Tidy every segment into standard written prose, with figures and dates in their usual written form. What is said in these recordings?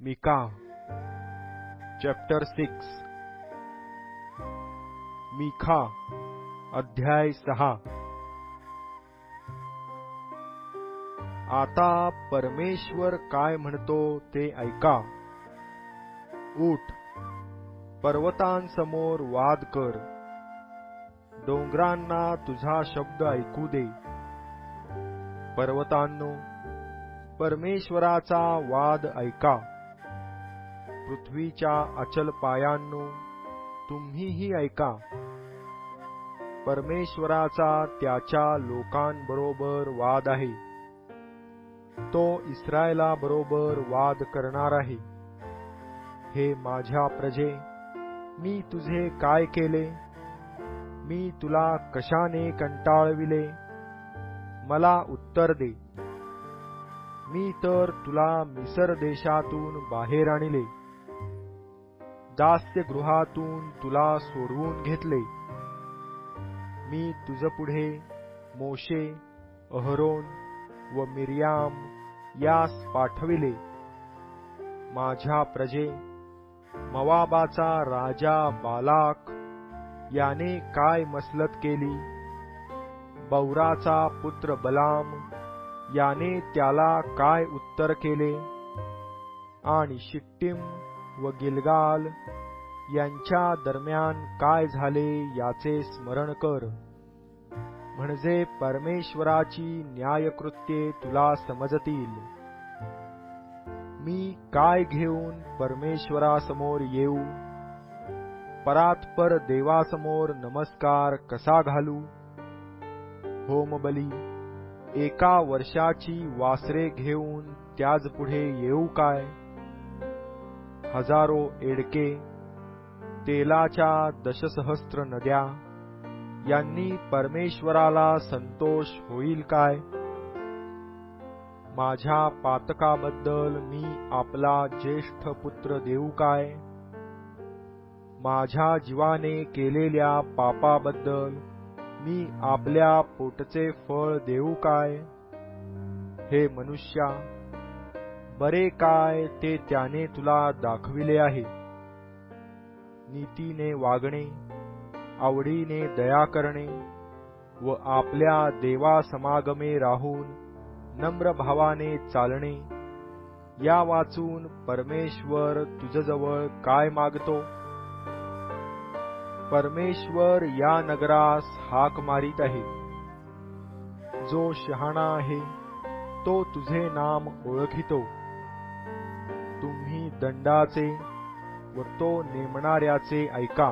Mika chapter 6 Mika अध्याय 6। आता परमेश्वर काय म्हणतो ते ऐका। उठ, पर्वतांसमोर वाद कर, डोंगरांना तुझा शब्द ऐकू दे। पर्वतांनो, परमेश्वराचा वाद ऐका। पृथ्वीच्या अचल पायांनो, तुम्हीही ऐका। परमेश्वराचा त्याच्या लोकांबरोबर वाद आहे। तो इस्रायलाबरोबर वाद करणार आहे। हे माझ्या प्रजे, मी तुझे काय केले? मी तुला कशाने कंटाळविले? मला उत्तर दे। मी तर तुला मिसर देशातून बाहेर आणले, दास्यगृहातून तुला सोडवून घेतले। मी तुझपुढे मोशे, अहरोन व मिर्याम यास पाठविले। माझ्या प्रजे, मोवाबाचा राजा बालाक याने काय मसलत केली? बौराचा पुत्र बलाम याने त्याला काय उत्तर केले? आणि शिट्टीम व गिलगाल यांच्या दरम्यान काय झाले याचे स्मरण कर, म्हणजे परमेश्वराची न्यायकृत्ये तुला समजतील। मी काय घेऊन परमेश्वरासमोर येऊ? परात्पर देवासमोर नमस्कार कसा घालू? होमबली, एका वर्षाची वासरे घेऊन त्याचपुढे येऊ काय? हजारो एडके, तेलाच्या दशसहस्त्र नद्या यांनी परमेश्वराला संतोष होईल काय? माझ्या पातकाबद्दल मी आपला ज्येष्ठ पुत्र देऊ काय? माझ्या जीवाने केलेल्या पापाबद्दल मी आपल्या पोटचे फळ देऊ काय? हे मनुष्या, बरे काय ते त्याने तुला दाखविले आहे। नीतीने वागणे, आवडीने दया करणे व आपल्या देवासमागमे राहून नम्र भावाने चालणे, या वाचून परमेश्वर तुझजवळ काय मागतो? परमेश्वर या नगरास हाक मारीत आहे। जो शहाणा आहे तो तुझे नाम ओळखितो। तुम्ही दंडाचे व तो नेमणाऱ्याचे ऐका।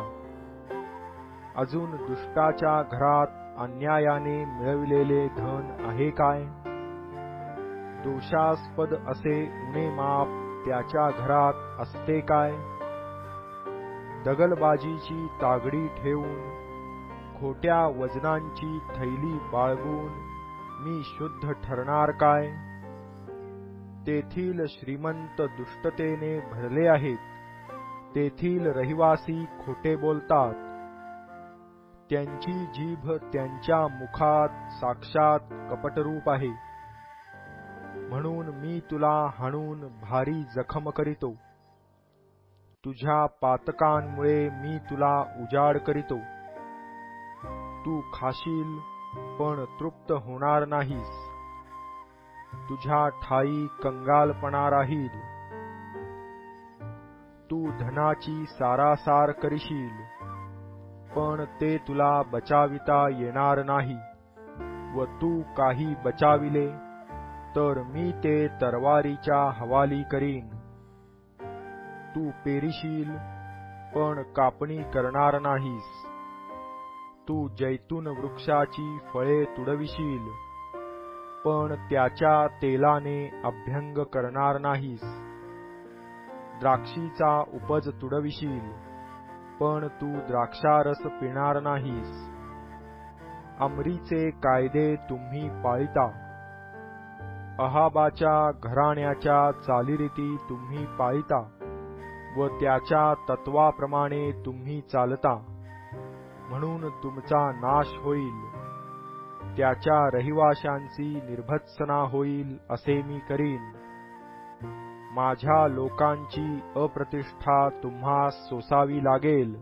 अजून दुष्टाच्या घरात अन्यायाने मिळविलेले धन आहे काय? दोषास्पद असे उणे माप त्याच्या घरात असते काय? दगलबाजीची तागडी ठेवून, खोट्या वजनांची थैली बाळगून मी शुद्ध ठरणार काय? तेथील श्रीमंत दुष्टतेने भरले आहेत, तेथील रहिवासी खोटे बोलतात। त्यांची जीभ त्यांच्या मुखात साक्षात कपटरूप आहे। म्हणून मी तुला हाणून भारी जखम करीतो। तुझ्या पातकांमुळे मी तुला उजाड करीतो। तू खाशील पण तृप्त होणार नाहीस। तुझ्या ठायी कंगालपणा राहील। तू धनाची सारासार करशील, पण ते तुला बचाविता येणार नाही, व तू काही बचाविले तर मी ते तरवारीच्या हवाली करीन। तू पेरीशील पण कापणी करणार नाहीस। तू जैतून वृक्षाची फळे तुडविशील, पण त्याच्या तेलाने अभ्यंग करणार नाहीस। द्राक्षीचा उपज तुडविशील, पण तू द्राक्षारस पिणार नाहीस। अमरीचे कायदे तुम्ही पाळिता, अहाबाच्या घराण्याच्या चालीरीती तुम्ही पाळिता व त्याच्या तत्वाप्रमाणे तुम्ही चालता। म्हणून तुमचा नाश होईल, त्याच्या रहिवाशांची निर्भत्सना होईल असे मी करीन। माझ्या लोकांची अप्रतिष्ठा तुम्हास सोसावी लागेल.